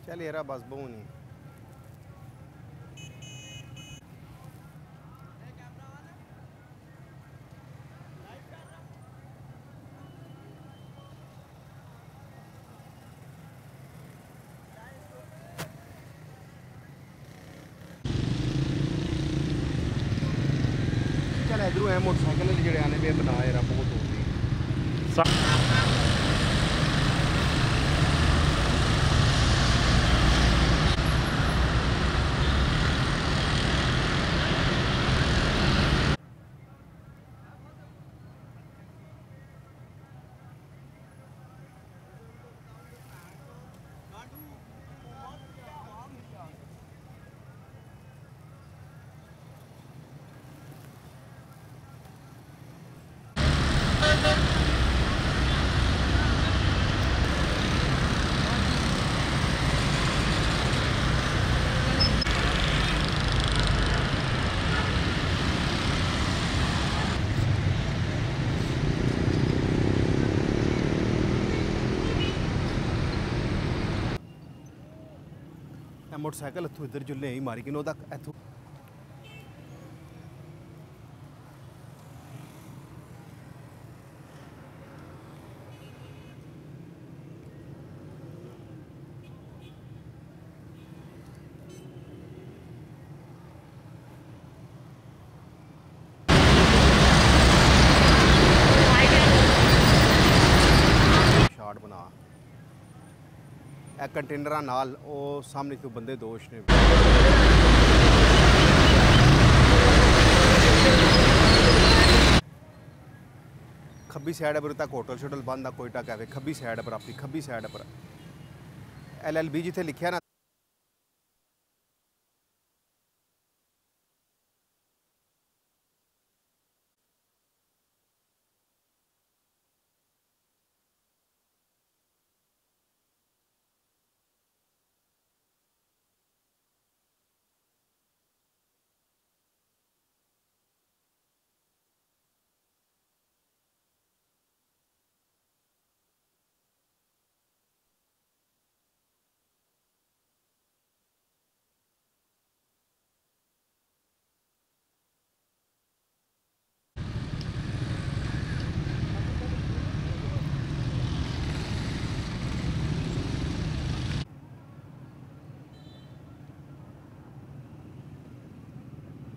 चल यार बस बहु नहीं चल इधरों है मोटरसाइकिल जो आने पे बना यार बहुत हो गई मोटरसाइकिल इतों इधर जो ले मारी कि इतों शार्ट बना कंटेनर नाल सामने तो बंदे दोष ने खब्बी साइड पर तक होटल शोटल बंद आ कोयटा कैफे खब्बी साइड पर अपनी खब्बी साइड पर LLB जिथे लिखा ना